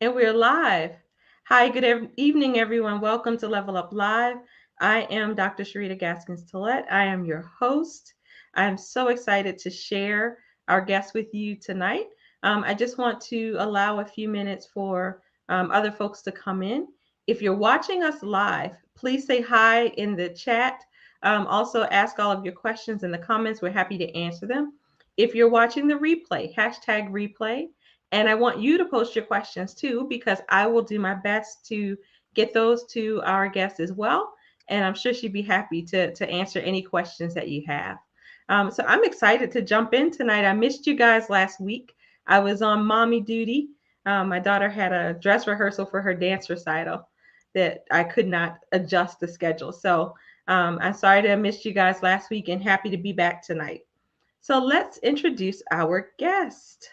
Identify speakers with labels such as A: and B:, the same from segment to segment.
A: And we're live. Hi, good evening, everyone. Welcome to Level Up Live. I am Dr. Sharita Gaskins Tillett. I am your host. I'm so excited to share our guest with you tonight. I just want to allow a few minutes for other folks to come in. If you're watching us live, please say hi in the chat. Also, ask all of your questions in the comments. We're happy to answer them. If you're watching the replay, hashtag replay. And I want you to post your questions too, because I will do my best to get those to our guest as well. And I'm sure she'd be happy to answer any questions that you have. So I'm excited to jump in tonight. I missed you guys last week. I was on mommy duty. My daughter had a dress rehearsal for her dance recital that I could not adjust the schedule. So I'm sorry to have missed you guys last week and happy to be back tonight. So let's introduce our guest.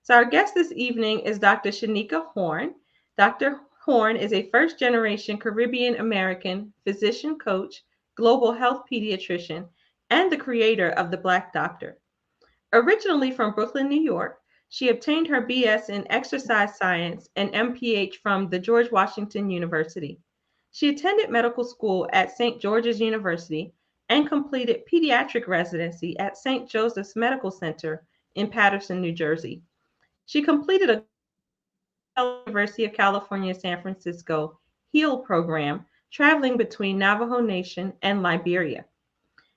A: So, our guest this evening is Dr. Sheneka Horne. Dr. Horne is a first generation Caribbean American physician coach, global health pediatrician, and the creator of the Blk Doctor. Originally from Brooklyn, New York, she obtained her BS in Exercise Science and M.P.H from the George Washington University. She attended medical school at St. George's University and completed pediatric residency at St. Joseph's Medical Center in Paterson, New Jersey. She completed a University of California, San Francisco HEAL program, traveling between Navajo Nation and Liberia.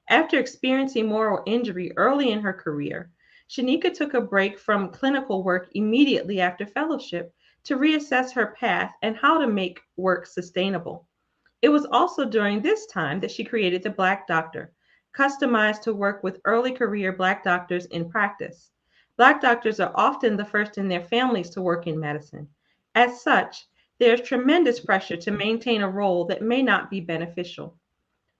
A: After experiencing moral injury early in her career, Sheneka took a break from clinical work immediately after fellowship to reassess her path and how to make work sustainable. It was also during this time that she created the Blk Doctor, customized to work with early career Black doctors in practice. Black doctors are often the first in their families to work in medicine. As such, there's tremendous pressure to maintain a role that may not be beneficial.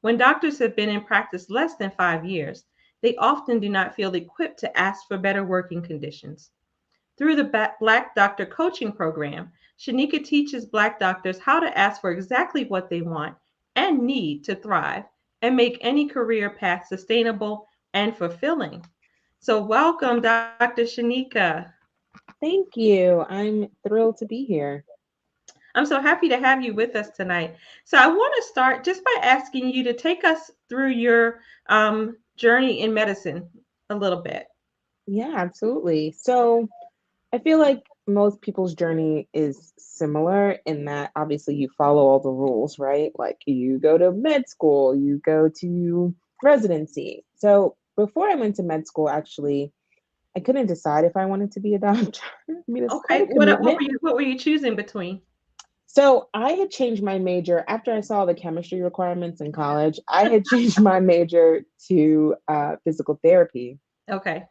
A: When doctors have been in practice less than 5 years, they often do not feel equipped to ask for better working conditions. Through the Blk Doctor coaching program, Sheneka teaches Black doctors how to ask for exactly what they want and need to thrive and make any career path sustainable and fulfilling. So, welcome, Dr. Sheneka.
B: Thank you. I'm thrilled to be here.
A: I'm so happy to have you with us tonight. So, I want to start just by asking you to take us through your journey in medicine a little bit.
B: Yeah, absolutely. So I feel like most people's journey is similar in that obviously you follow all the rules, right? Like you go to med school, you go to residency. So before I went to med school, actually, I couldn't decide if I wanted to be a doctor. I mean, it's quite
A: Okay,
B: a
A: what
B: commitment.
A: were you choosing between?
B: So I had changed my major after I saw the chemistry requirements in college. I had changed my major to physical therapy.
A: Okay.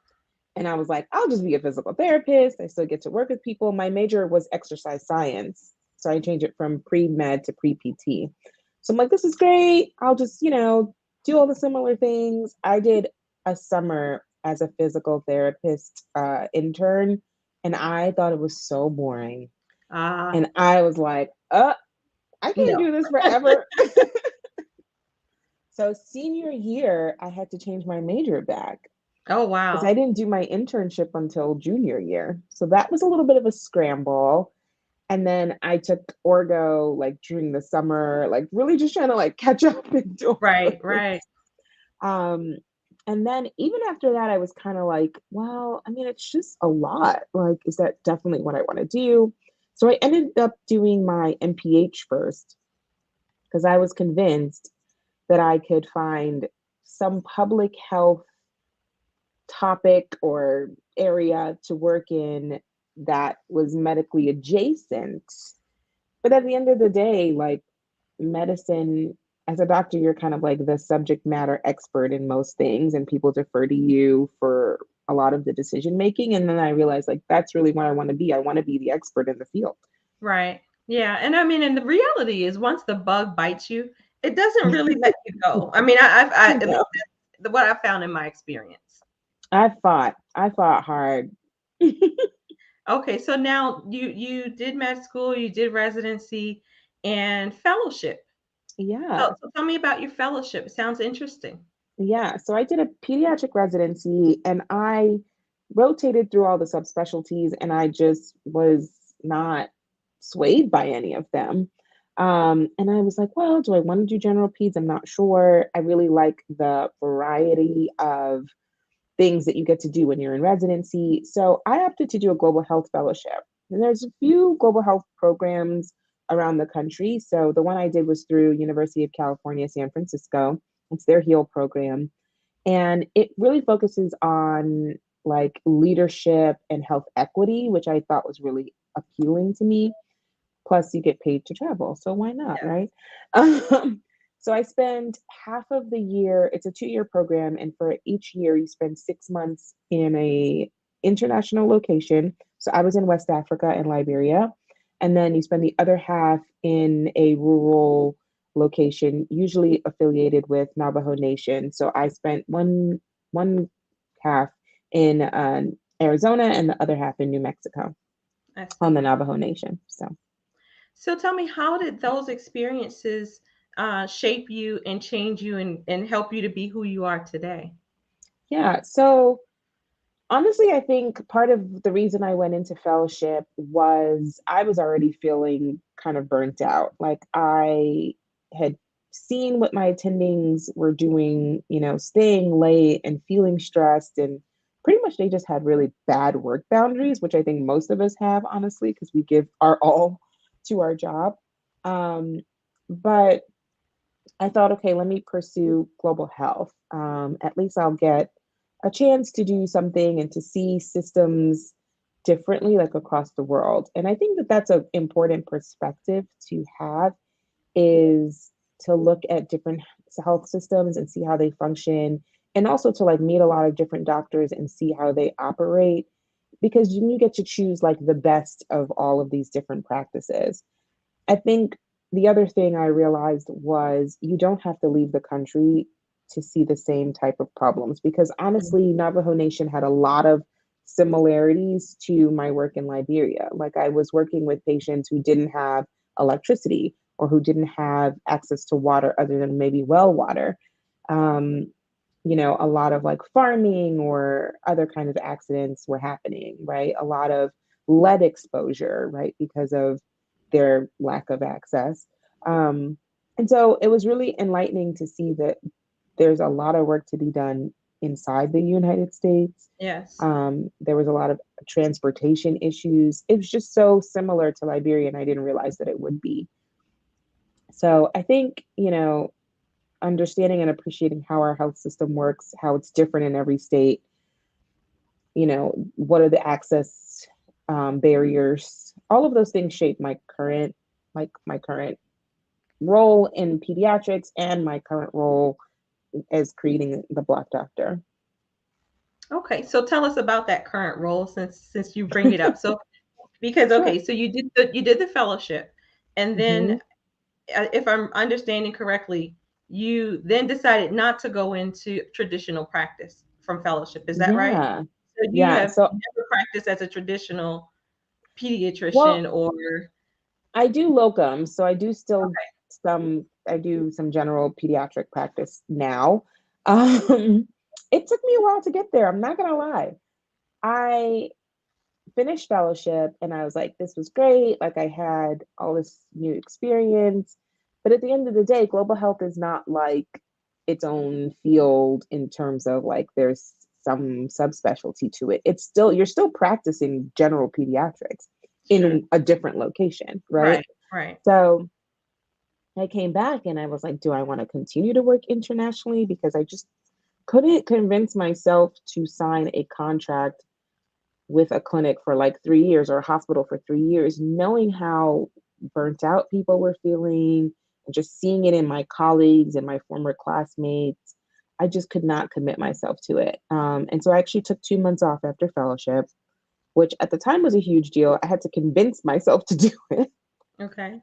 B: And I was like, I'll just be a physical therapist. I still get to work with people. My major was exercise science. So I changed it from pre med to pre PT. So I'm like, this is great. I'll just, do all the similar things. I did a summer as a physical therapist intern, and I thought it was so boring.
A: Ah,
B: And I was like, I can't
A: no.
B: do this forever. So senior year, I had to change my major back
A: Oh,
B: because I
A: wow.
B: didn't do my internship until junior year. So that was a little bit of a scramble. And then I took orgo like during the summer, like really just trying to like catch up and do all the
A: Right,
B: things.
A: right.
B: Um, and then even after that, I was kind of like, well, I mean, it's just a lot. Like, is that definitely what I want to do? So I ended up doing my MPH first because I was convinced that I could find some public health topic or area to work in that was medically adjacent. But at the end of the day, like medicine, as a doctor, you're kind of like the subject matter expert in most things, and people defer to you for a lot of the decision making. And then I realized, like, that's really what I want to be. I want to be the expert in the field.
A: Right. Yeah. And I mean, and the reality is once the bug bites you, it doesn't really let you go. I mean, at least
B: No,
A: that's what I found in my experience.
B: I fought hard.
A: Okay. So now you did med school, you did residency and fellowship.
B: Yeah.
A: So tell me about your fellowship. It sounds interesting.
B: Yeah, so I did a pediatric residency and I rotated through all the subspecialties and I just was not swayed by any of them. And I was like, well, do I want to do general peds? I'm not sure. I really like the variety of things that you get to do when you're in residency. So I opted to do a global health fellowship. And there's a few global health programs around the country. So the one I did was through University of California, San Francisco. It's their HEAL program. And it really focuses on like leadership and health equity, which I thought was really appealing to me. Plus, you get paid to travel, so why not,
A: Yeah.
B: right? Um, so I spend half of the year. It's a 2-year program, and for each year, you spend 6 months in a international location. So I was in West Africa and Liberia, and then you spend the other half in a rural location, usually affiliated with Navajo Nation. So I spent one half in Arizona and the other half in New Mexico
A: I
B: on the
A: see.
B: Navajo Nation. So.
A: So tell me, how did those experiences shape you and change you and help you to be who you are today?
B: Yeah. So honestly, I think part of the reason I went into fellowship was I was already feeling kind of burnt out. Like I had seen what my attendings were doing, staying late and feeling stressed. And pretty much they just had really bad work boundaries, which I think most of us have, honestly, because we give our all to our job. Um, but I thought, okay, let me pursue global health. At least I'll get a chance to do something and to see systems differently, like across the world. And I think that that's an important perspective to have is to look at different health systems and see how they function, and also to like meet a lot of different doctors and see how they operate, because you get to choose like the best of all of these different practices. I think the other thing I realized was you don't have to leave the country to see the same type of problems, because honestly, Navajo Nation had a lot of similarities to my work in Liberia. Like I was working with patients who didn't have electricity or who didn't have access to water other than maybe well water. Um, a lot of like farming or other kind of accidents were happening, right? A lot of lead exposure, right? Because of their lack of access. Um, and so it was really enlightening to see that there's a lot of work to be done inside the United States.
A: Yes.
B: There was a lot of transportation issues. It was just so similar to Liberia, and I didn't realize that it would be. So I think, understanding and appreciating how our health system works, how it's different in every state, what are the access barriers, all of those things shape my current role in pediatrics and my current role as creating the Blk Doctor.
A: Okay, so tell us about that current role since you bring it up. So because
B: Sure.
A: okay, so you did the fellowship, and then
B: Hmm.
A: if I'm understanding correctly, you then decided not to go into traditional practice from fellowship. Is that right?
B: Yeah.
A: So you
B: Yeah.
A: have
B: So,
A: never practiced as a traditional
B: well,
A: pediatrician or
B: I do locum, so
A: okay,
B: I do some general pediatric practice now. Um, it took me a while to get there. I'm not gonna lie. I finished fellowship and I was like, this was great. Like I had all this new experience. But at the end of the day, global health is not like its own field in terms of like there's some subspecialty to it. You're still practicing general pediatrics
A: sure,
B: in a different location, right?
A: right, right,
B: So I came back and I was like, do I want to continue to work internationally? Because I just couldn't convince myself to sign a contract with a clinic for like 3 years or a hospital for 3 years, knowing how burnt out people were feeling and just seeing it in my colleagues and my former classmates. I just could not commit myself to it. And so I actually took 2 months off after fellowship, which at the time was a huge deal. I had to convince myself to do it.
A: okay,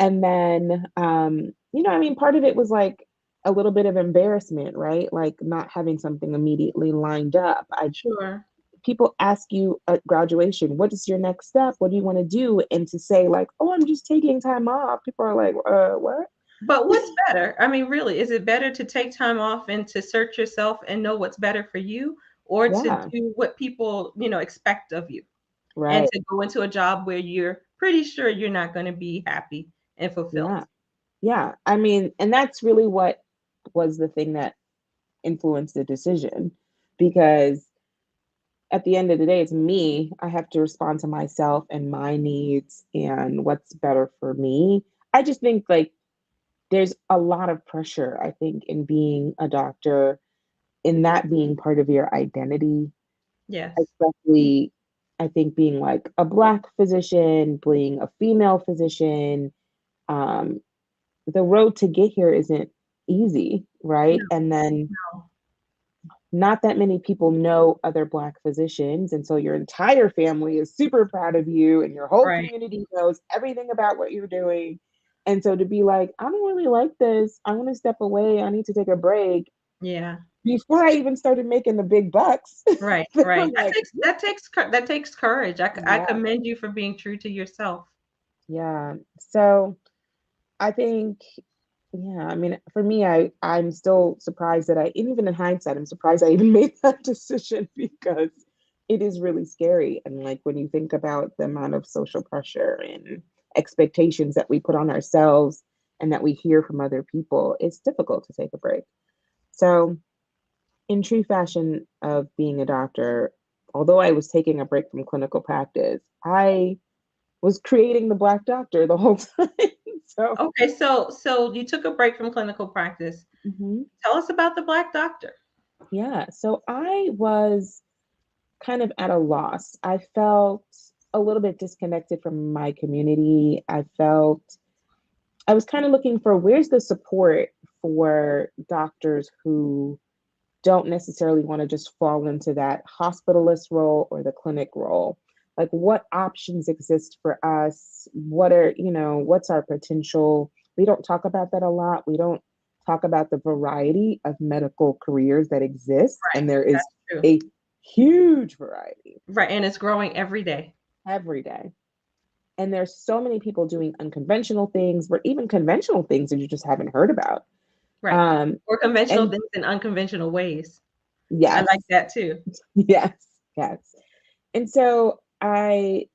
B: And then, I mean, part of it was like a little bit of embarrassment, right? Like not having something immediately lined up. I
A: sure.
B: People ask you at graduation, what is your next step? What do you want to do? And to say like, oh, I'm just taking time off. People are like, what?
A: But what's better? I mean, really, is it better to take time off and to search yourself and know what's better for you, or to
B: Yeah.
A: do what people expect of you? and
B: Right.
A: to go into a job where you're pretty sure you're not going to be happy and fulfilled.
B: Yeah. Yeah. I mean, and that's really what was the thing that influenced the decision, because at the end of the day, it's me. I have to respond to myself and my needs and what's better for me. I just think like there's a lot of pressure, I think, in being a doctor, in that being part of your identity,
A: Yes.
B: especially I think being like a Black physician, being a female physician. Um, the road to get here isn't easy, right?
A: No,
B: And then
A: no.
B: not that many people know other Black physicians. And so your entire family is super proud of you, and your whole
A: Right.
B: community knows everything about what you're doing. And so to be like, I don't really like this, I want to step away, I need to take a break,
A: Yeah.
B: before I even started making the big bucks,
A: Right.
B: they were
A: Right.
B: like,
A: That takes courage. I
B: yeah,
A: commend you for being true to yourself.
B: yeah. So I think, yeah, I mean, for me, I'm still surprised that I, even in hindsight, I'm surprised I even made that decision, because it is really scary. And like when you think about the amount of social pressure and expectations that we put on ourselves and that we hear from other people, it's difficult to take a break. So, in true fashion of being a doctor, although I was taking a break from clinical practice, I was creating the Black Doctor the whole time. So,
A: Okay, so you took a break from clinical practice.
B: mhm.
A: Tell us about the Black Doctor.
B: Yeah. So I was kind of at a loss. I felt a little bit disconnected from my community. I felt I was kind of looking for, where's the support for doctors who don't necessarily want to just fall into that hospitalist role or the clinic role. Like, what options exist for us? What are, what's our potential? We don't talk about that a lot. We don't talk about the variety of medical careers that exist.
A: Right.
B: And there is
A: That's true.
B: a huge variety
A: Right. And it's growing every day.
B: every day. And there's so many people doing unconventional things, or even conventional things that you just haven't heard about.
A: Right.
B: Um,
A: Or conventional
B: and
A: things in unconventional ways. I like
B: yes,
A: that too.
B: yes, yes. And so I,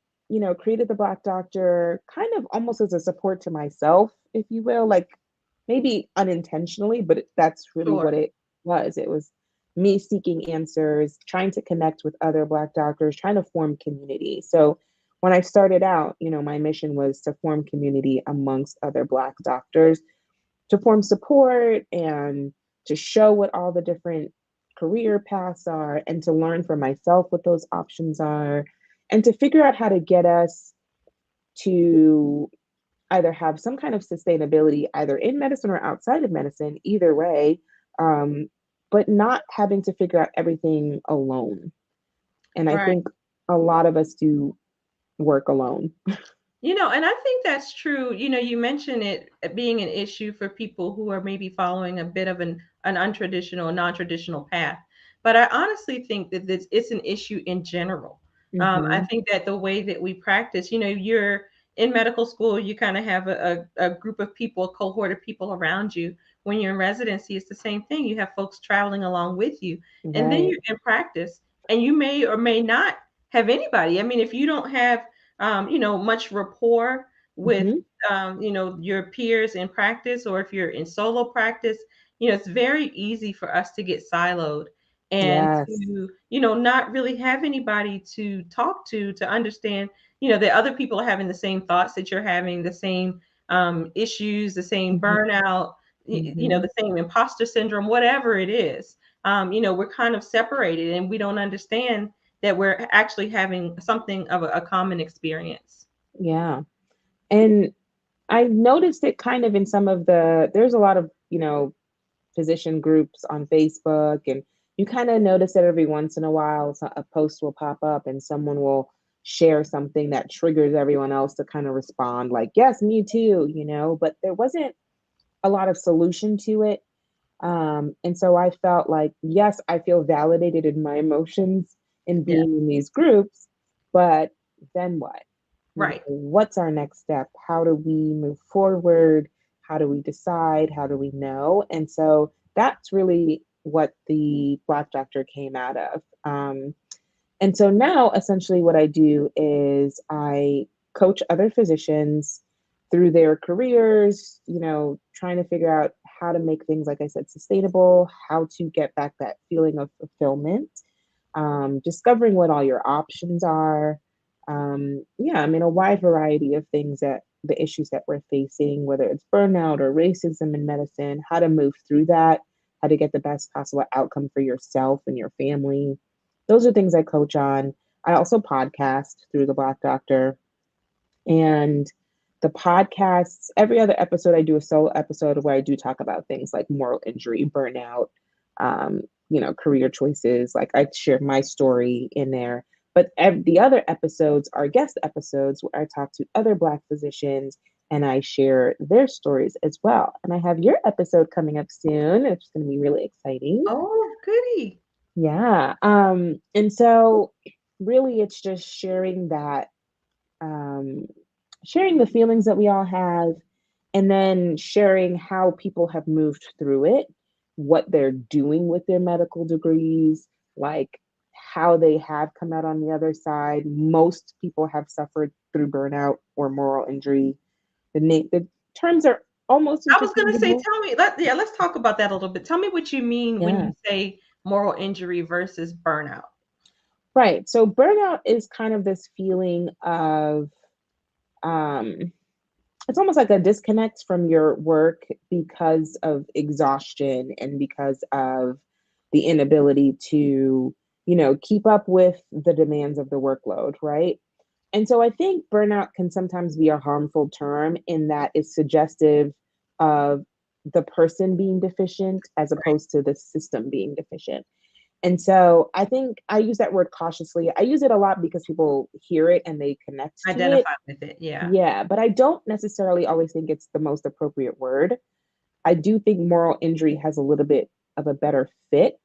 B: created the Black Doctor kind of almost as a support to myself, if you will, like maybe unintentionally, but that's really
A: Sure.
B: what it was. It was me seeking answers, trying to connect with other Black doctors, trying to form community. So when I started out, my mission was to form community amongst other Black doctors, to form support and to show what all the different career paths are, and to learn for myself what those options are, and to figure out how to get us to either have some kind of sustainability either in medicine or outside of medicine, either way, um, but not having to figure out everything alone. And I
A: Right.
B: think a lot of us do work alone.
A: And I think that's true. You mentioned it being an issue for people who are maybe following a bit of an untraditional, non-traditional path. But I honestly think that it's an issue in general. I
B: Mm-hmm.
A: think that the way that we practice, you're in medical school, you kind of have a group of people, a cohort of people around you. When you're in residency, it's the same thing. You have folks traveling along with you. And then
B: Right.
A: you're in practice, and you may or may not have anybody. I mean, if you don't have much rapport with,
B: Mm-hmm.
A: your peers in practice, or if you're in solo practice, it's very easy for us to get siloed and
B: Yes.
A: to, not really have anybody to talk to understand, that other people are having the same thoughts that you're having, the same issues, the same
B: Mm-hmm.
A: burnout,
B: Mm-hmm.
A: the same imposter syndrome, whatever it is. We're kind of separated and we don't understand that we're actually having something of a common experience.
B: Yeah. And I noticed it kind of in some of there's a lot of, physician groups on Facebook, and you kind of notice that every once in a while a post will pop up and someone will share something that triggers everyone else to kind of respond like, yes, me too, but there wasn't a lot of solution to it. And so I felt like, yes, I feel validated in my emotions in
A: Yeah,
B: being in these groups, but then what?
A: right.
B: What's our next step? How do we move forward? How do we decide? How do we know? And so that's really what the Black Doctor came out of. And so now essentially what I do is I coach other physicians through their careers, trying to figure out how to make things, like I said, sustainable, how to get back that feeling of fulfillment, discovering what all your options are. Yeah, I mean, a wide variety of things, that the issues that we're facing, whether it's burnout or racism in medicine, how to move through that, how to get the best possible outcome for yourself and your family. Those are things I coach on. I also podcast through the Blk Doctor. And the podcasts, every other episode, I do a solo episode where I do talk about things like moral injury, burnout, um, career choices. Like I share my story in there. But the other episodes are guest episodes where I talk to other Black physicians and I share their stories as well. And I have your episode coming up soon, which is going to be really exciting.
A: Oh, goody.
B: Yeah. And so really it's just sharing that, um, sharing the feelings that we all have, and then sharing how people have moved through it, what they're doing with their medical degrees, like how they have come out on the other side. Most people have suffered through burnout or moral injury. The terms are almost
A: I was gonna say,
B: interchangeable.
A: tell me, let's talk about that a little bit. Tell me what you mean when
B: Yeah.
A: you say moral injury versus burnout.
B: Right. So burnout is kind of this feeling of, um, it's almost like a disconnect from your work because of exhaustion and because of the inability to, keep up with the demands of the workload, right? And so I think burnout can sometimes be a harmful term in that it's suggestive of the person being deficient as opposed to the system being deficient. And so I think I use that word cautiously. I use it a lot because people hear it and they connect to it.
A: Identify with it. Yeah.
B: Yeah, but I don't necessarily always think it's the most appropriate word. I do think moral injury has a little bit of a better fit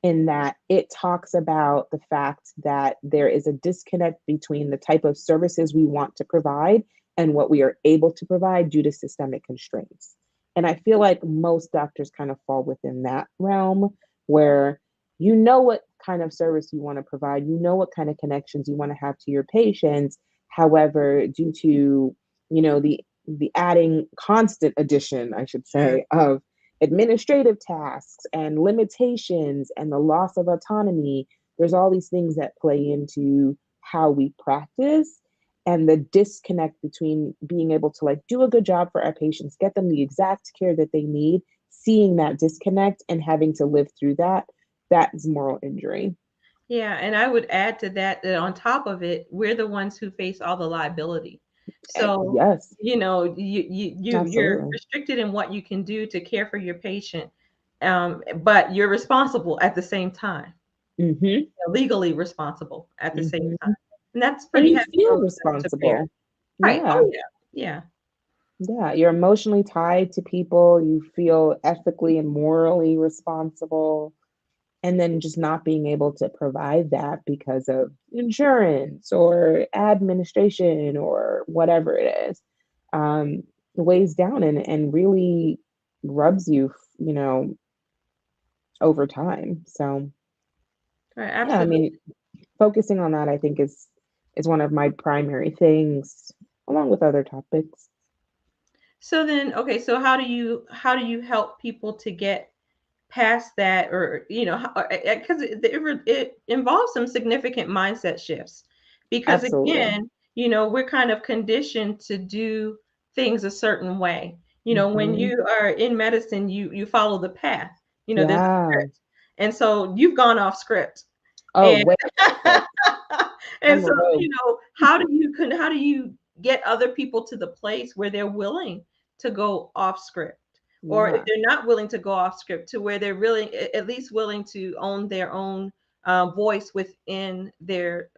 B: in that it talks about the fact that there is a disconnect between the type of services we want to provide and what we are able to provide due to systemic constraints. And I feel like most doctors kind of fall within that realm where you know what kind of service you want to provide, you know what kind of connections you want to have to your patients. However, due to, the adding constant addition, I should
A: Sure.
B: say, of administrative tasks and limitations and the loss of autonomy, there's all these things that play into how we practice, and the disconnect between being able to like do a good job for our patients, get them the exact care that they need, seeing that disconnect and having to live through that, that is moral injury.
A: Yeah, and I would add to that that on top of it, we're the ones who face all the liability. So,
B: Yes,
A: you're
B: absolutely.
A: restricted in what you can do to care for your patient, but you're responsible at the same time,
B: Hmm.
A: legally responsible at the same time,
B: Hmm.
A: and that's
B: And
A: pretty
B: you
A: heavy
B: feel
A: load to bear.
B: responsible.
A: Right?
B: Yeah.
A: Oh yeah, yeah.
B: Yeah, you're emotionally tied to people, you feel ethically and morally responsible, and then just not being able to provide that because of insurance or administration or whatever it is, um, weighs down and really rubs you, you know, over time. So
A: Right,
B: yeah, I
A: absolutely.
B: mean, focusing on that, I think is one of my primary things, along with other topics.
A: So then, okay, so how do you help people to get past that, or because it involves some significant mindset shifts, because
B: Absolutely.
A: again, we're kind of conditioned to do things a certain way. When
B: Hmm.
A: you are in medicine, you follow the path. There's a
B: Yeah.
A: script, and so you've gone off script.
B: Oh,
A: And
B: way.
A: and
B: I'm a
A: so,
B: rogue.
A: how do you get other people to the place where they're willing to go off script? Or if
B: Yeah.
A: they're not willing to go off script, to where they're really at least willing to own their own voice within their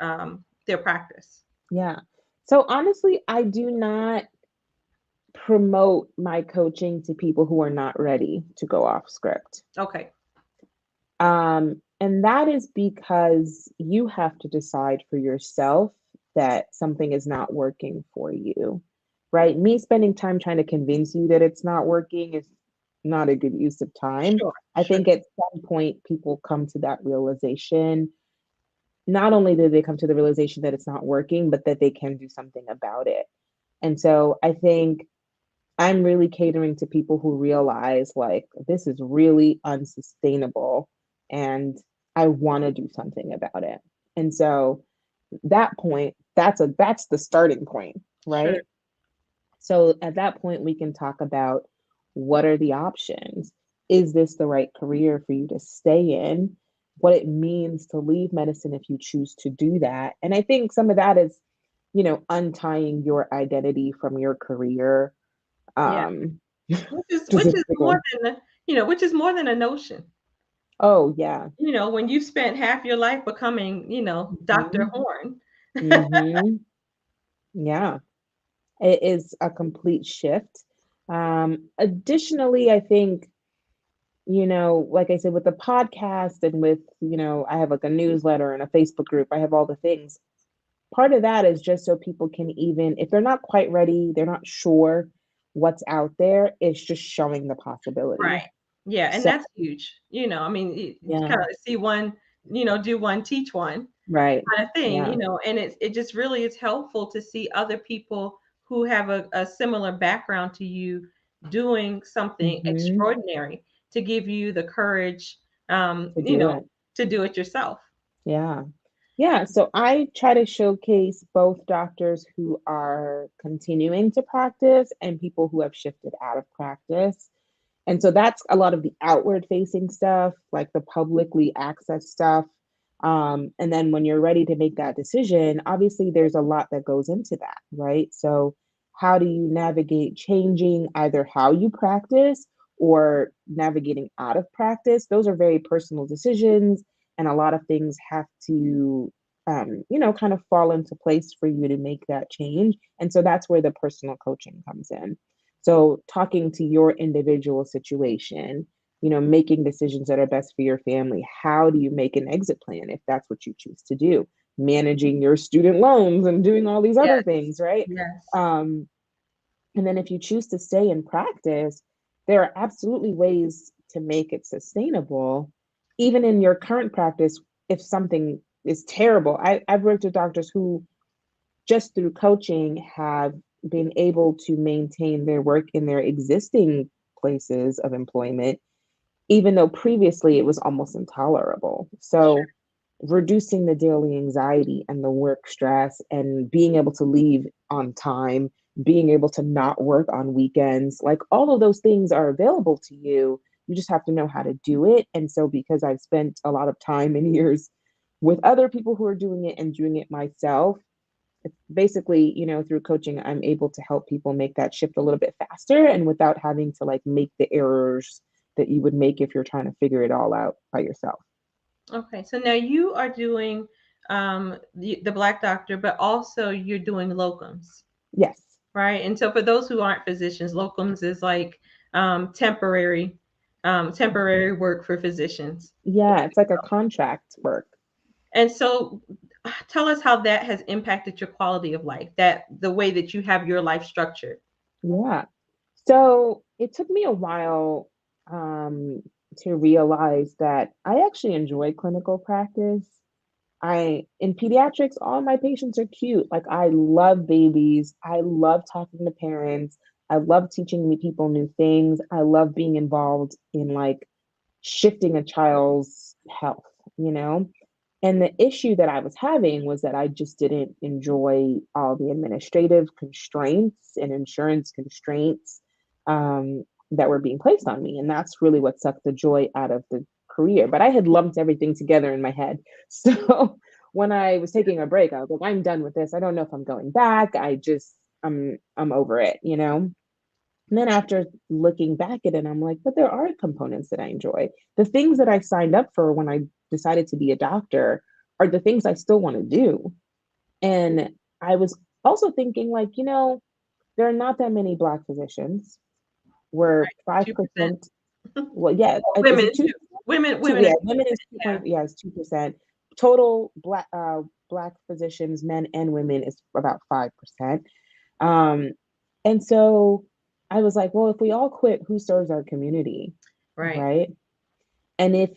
A: practice.
B: Yeah. So honestly, I do not promote my coaching to people who are not ready to go off script.
A: Okay.
B: And that is because you have to decide for yourself that something is not working for you, right? Me spending time trying to convince you that it's not working is not a good use of time.
A: Sure.
B: I
A: Sure.
B: think at some point people come to that realization. not only did they come to the realization that it's not working, but that they can do something about it. And so I think I'm really catering to people who realize like this is really unsustainable and I want to do something about it. And so that point, that's the starting point,
A: Sure.
B: right? So at that point we can talk about what are the options? Is this the right career for you to stay in? What it means to leave medicine if you choose to do that. And I think some of that is, untying your identity from your career.
A: Yeah.
B: Um,
A: Which is
B: just
A: which
B: a
A: is
B: big
A: more
B: one.
A: than which is more than a notion.
B: Oh yeah.
A: When you've spent half your life becoming, Dr.
B: Hmm.
A: Horne.
B: Hmm. Yeah. It is a complete shift. Additionally, I think, like I said, with the podcast and with, I have like a newsletter and a Facebook group, I have all the things. Part of that is just so people can, even if they're not quite ready, they're not sure what's out there, it's just showing the possibility.
A: Right. Yeah, and
B: So,
A: that's huge. I mean, it's
B: yeah,
A: kind of see one, do one, teach one
B: right.
A: kind of thing,
B: Yeah.
A: and it just really is helpful to see other people who have a similar background to you doing something
B: Hmm.
A: extraordinary to give you the courage,
B: To do it.
A: to do it yourself.
B: Yeah. Yeah. So I try to showcase both doctors who are continuing to practice and people who have shifted out of practice. And so that's a lot of the outward facing stuff, like the publicly accessed stuff. And then when you're ready to make that decision, obviously there's a lot that goes into that, right? So, how do you navigate changing either how you practice or navigating out of practice? Those are very personal decisions, and a lot of things have to, kind of fall into place for you to make that change. And so that's where the personal coaching comes in. So, talking to your individual situation, making decisions that are best for your family. How do you make an exit plan if that's what you choose to do? Managing your student loans and doing all these other
A: Yes,
B: things, right?
A: yes,
B: Um, and then if you choose to stay in practice, there are absolutely ways to make it sustainable, even in your current practice. If something is terrible, I've worked with doctors who just through coaching have been able to maintain their work in their existing places of employment, even though previously it was almost intolerable. So, reducing the daily anxiety and the work stress and being able to leave on time, being able to not work on weekends, like all of those things are available to you. You just have to know how to do it. And so, because I've spent a lot of time and years with other people who are doing it and doing it myself, basically, through coaching, I'm able to help people make that shift a little bit faster and without having to like make the errors that you would make if you're trying to figure it all out by yourself.
A: okay. So now you are doing the Black Doctor, but also you're doing locums,
B: Yes.
A: right? And so for those who aren't physicians, locums is like temporary work for physicians.
B: Yeah, it's like a contract work.
A: And so tell us how that has impacted your quality of life, that the way that you have your life structured.
B: Yeah. So it took me a while um, to realize that I actually enjoy clinical practice. In pediatrics, all my patients are cute. Like I love babies. I love talking to parents. I love teaching people new things. I love being involved in like shifting a child's health, you know? And the issue that I was having was that I just didn't enjoy all the administrative constraints and insurance constraints that were being placed on me. And that's really what sucked the joy out of the career. But I had lumped everything together in my head. So when I was taking a break, I was like, I'm done with this. I don't know if I'm going back. I'm over it, you know? And then after looking back at it, I'm like, but there are components that I enjoy. The things that I signed up for when I decided to be a doctor are the things I still want to do. And I was also thinking, like, there are not that many Black physicians. We're
A: 2%.
B: 5%. Well, yeah,
A: Well,
B: is
A: women
B: it two?
A: too. Women,
B: Two,
A: women are
B: yeah,
A: 2%.
B: women is 2
A: Yeah.
B: point, yeah, it's 2%. Total Black physicians, men and women, is about 5%. Um, and so I was like, well, if we all quit, who serves our community?
A: Right.
B: Right. And if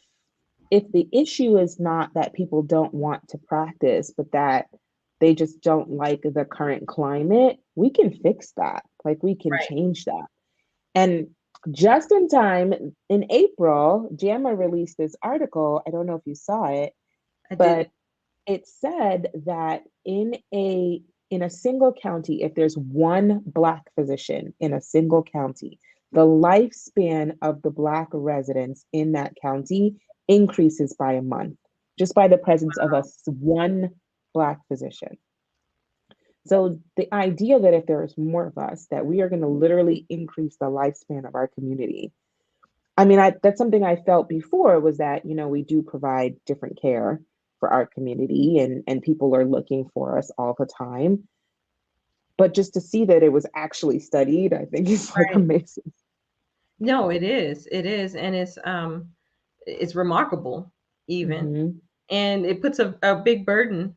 B: if the issue is not that people don't want to practice, but that they just don't like the current climate, we can fix that. Like we can
A: Right.
B: change that. And just in time, in April, JAMA released this article. I don't know if you saw it,
A: I did.
B: but it said that in a single county, if there's one Black physician in a single county, the lifespan of the Black residents in that county increases by a month, just by the presence of one Black physician. So the idea that if there's more of us, that we are going to literally increase the lifespan of our community. I mean, that's something I felt before, was that, we do provide different care for our community, and people are looking for us all the time. But just to see that it was actually studied, I think is like
A: Right.
B: amazing.
A: No, it is. It is. And it's remarkable even.
B: Hmm.
A: And it puts a big burden,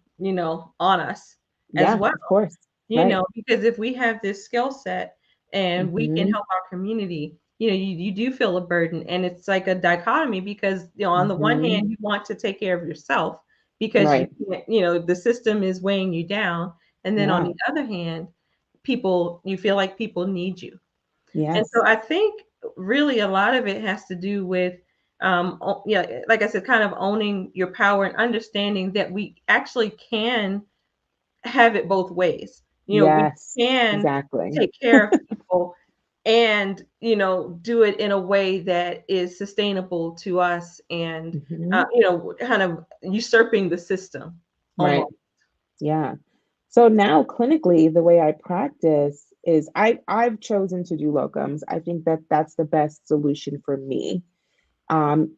A: on us as
B: Yeah,
A: well,
B: of course. Right.
A: because if we have this skill set and we can
B: Hmm.
A: help our community, you do feel a burden. And it's like a dichotomy because, on the one
B: Hmm.
A: hand, you want to take care of yourself because you
B: Right.
A: can't, the system is weighing you down. And then on
B: Yeah.
A: the other hand, you feel like people need you. And so
B: Yes.
A: I think really a lot of it has to do with, yeah, like I said, kind of owning your power and understanding that we actually can have it both ways. We
B: Yes.
A: can
B: Exactly.
A: take care of people and, do it in a way that is sustainable to us and,
B: Hmm.
A: kind of usurping the system
B: Right.
A: almost.
B: Yeah. So now clinically, the way I practice is I've chosen to do locums. I think that that's the best solution for me,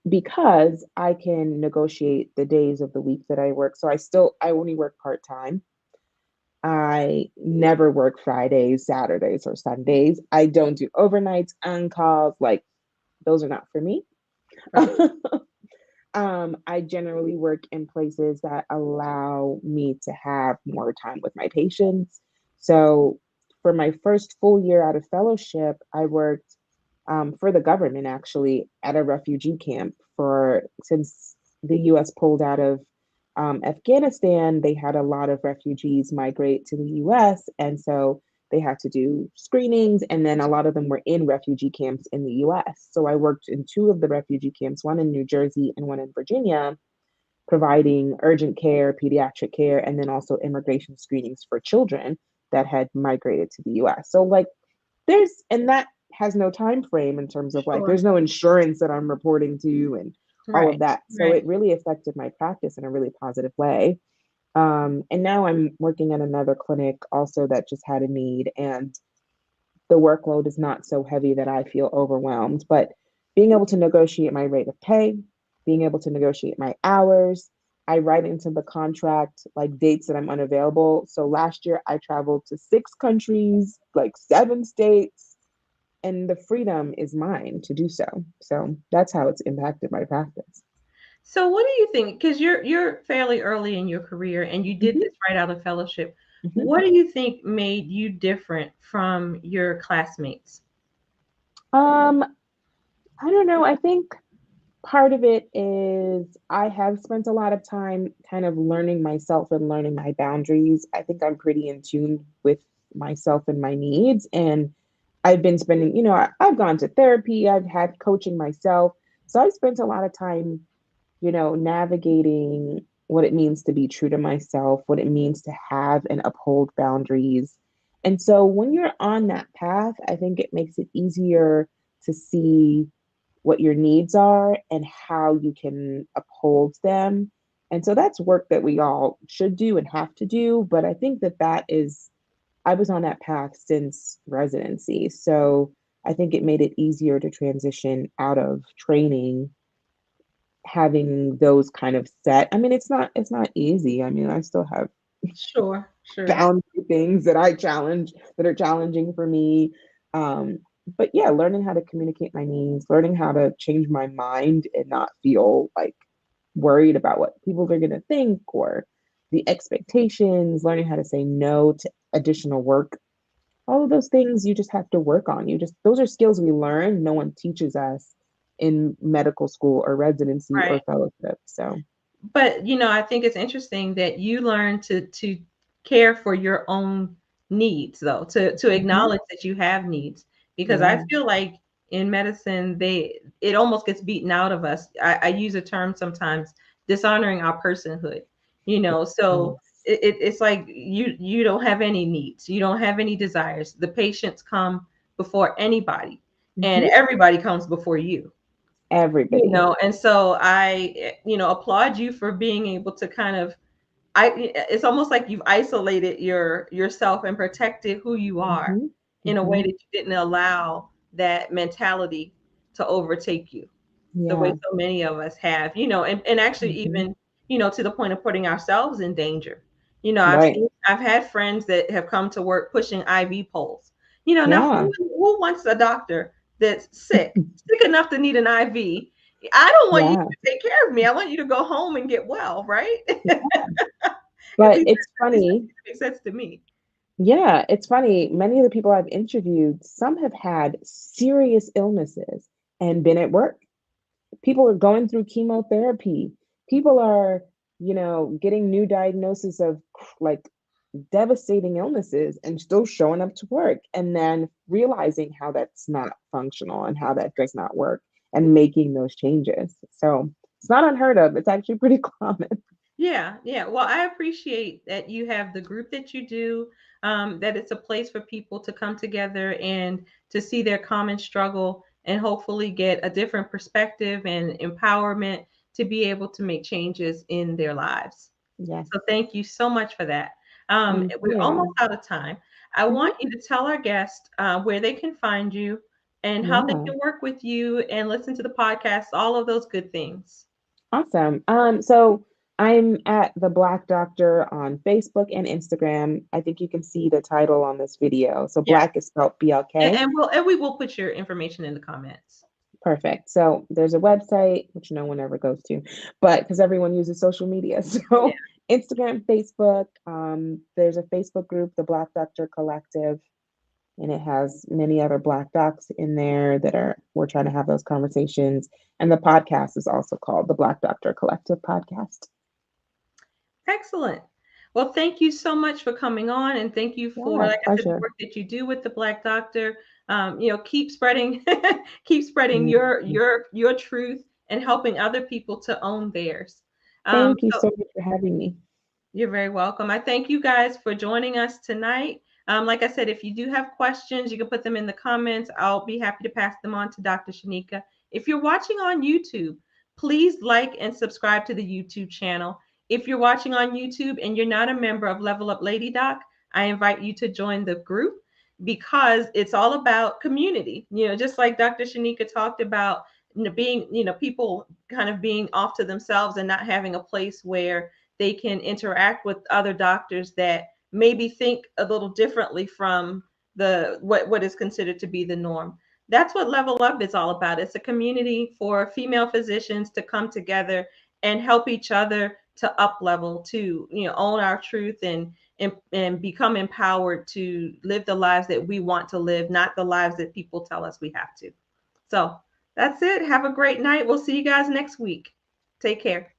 B: because I can negotiate the days of the week that I work. So I only work part time. I never work Fridays, Saturdays, or Sundays. I don't do overnights, on calls. Like those are not for me.
A: Right.
B: I generally work in places that allow me to have more time with my patients. So, for my first full year out of fellowship, I worked for the government actually at a refugee camp since the US pulled out of Afghanistan. They had a lot of refugees migrate to the US. And so they had to do screenings, and then a lot of them were in refugee camps in the US. So I worked in two of the refugee camps, one in New Jersey and one in Virginia, providing urgent care, pediatric care, and then also immigration screenings for children that had migrated to the US. So like and that has no time frame in terms of like
A: Sure.
B: there's no insurance that I'm reporting to and all
A: Right.
B: of that. So
A: Right.
B: it really affected my practice in a really positive way. And now I'm working at another clinic also that just had a need, and the workload is not so heavy that I feel overwhelmed. But being able to negotiate my rate of pay, being able to negotiate my hours, I write into the contract like dates that I'm unavailable. So last year I traveled to 6 countries, like 7 states, and the freedom is mine to do so. So that's how it's impacted my practice.
A: So what do you think? Because you're fairly early in your career and you did
B: Hmm.
A: this right out of fellowship.
B: Hmm.
A: What do you think made you different from your classmates?
B: Um, I don't know. I think part of it is I have spent a lot of time kind of learning myself and learning my boundaries. I think I'm pretty in tune with myself and my needs. And I've been spending, I've gone to therapy, I've had coaching myself. So I've spent a lot of time, navigating what it means to be true to myself, what it means to have and uphold boundaries. And so when you're on that path, I think it makes it easier to see what your needs are and how you can uphold them. And so that's work that we all should do and have to do. But I think I was on that path since residency. So I think it made it easier to transition out of training, having those kind of set. I mean, it's not easy. I mean, I still have
A: Sure, sure.
B: boundary things that are challenging for me. Um, but yeah, learning how to communicate my needs, learning how to change my mind and not feel like worried about what people are going to think or the expectations, learning how to say no to additional work. All of those things you just have to work on. Those are skills we learn. No one teaches us. in medical school or residency
A: Right.
B: or fellowship. So,
A: But I think it's interesting that you learn to care for your own needs, though, to
B: mhm,
A: acknowledge that you have needs, because I
B: yeah.
A: feel like in medicine it almost gets beaten out of us. I use a term sometimes, dishonoring our personhood. So
B: Yes.
A: it's like you don't have any needs, you don't have any desires. The patients come before anybody, and
B: Mhm.
A: everybody comes before you.
B: Everybody.
A: And so I applaud you for being able to kind of, it's almost like you've isolated yourself and protected who you are
B: Mhm.
A: in a way
B: Mhm.
A: that you didn't allow that mentality to overtake you the way
B: Yeah.
A: so many of us have, and actually
B: Mhm.
A: even, to the point of putting ourselves in danger.
B: Right.
A: I've had friends that have come to work pushing IV poles. Now
B: Yeah.
A: who wants a doctor that's sick enough to need an IV? I don't want you
B: Yeah.
A: to take care of me. I want you to go home and get well, right? At
B: But
A: least
B: it's
A: at least that
B: funny.
A: makes sense to me.
B: Yeah, it's funny. Many of the people I've interviewed, some have had serious illnesses and been at work. People are going through chemotherapy. People are, getting new diagnosis of like devastating illnesses and still showing up to work and then realizing how that's not functional and how that does not work and making those changes. So it's not unheard of. It's actually pretty common.
A: Yeah, yeah. Well, I appreciate that you have the group that you do, that it's a place for people to come together and to see their common struggle and hopefully get a different perspective and empowerment to be able to make changes in their lives.
B: Yes.
A: So thank you so much for that. We're
B: Yeah.
A: almost out of time. I
B: Mhm.
A: want you to tell our guests where they can find you and how they
B: Yeah.
A: can work with you and listen to the podcast, all of those good things.
B: Awesome. So I'm at the Blk Doctor on Facebook and Instagram. I think you can see the title on this video. So
A: Yeah.
B: Black is spelled
A: And,
B: BLK.
A: and we will put your information in the comments.
B: Perfect. So there's a website, which no one ever goes to, but because everyone uses social media.
A: Yeah.
B: So Instagram, Facebook, there's a Facebook group, the Blk Doctor Collective, and it has many other Black docs in there that we're trying to have those conversations. And the podcast is also called the Blk Doctor Collective Podcast.
A: Excellent. Well, thank you so much for coming on, and thank you for,
B: Yeah,
A: like I said, the
B: pleasure.
A: work that you do with the Blk Doctor. Keep spreading, keep spreading
B: Mhm.
A: your truth and helping other people to own theirs.
B: Thank you
A: So
B: so much for having me.
A: you're very welcome. I thank you guys for joining us tonight. Like I said, if you do have questions, you can put them in the comments. I'll be happy to pass them on to Dr. Sheneka. If you're watching on YouTube, please like and subscribe to the YouTube channel. If you're watching on YouTube and you're not a member of Level Up Lady Doc, I invite you to join the group because it's all about community. Just like Dr. Sheneka talked about, being, people kind of being off to themselves and not having a place where they can interact with other doctors that maybe think a little differently from the what is considered to be the norm. That's what Level Up is all about. It's a community for female physicians to come together and help each other to up level, to own our truth and become empowered to live the lives that we want to live, not the lives that people tell us we have to. So that's it. Have a great night. We'll see you guys next week. Take care.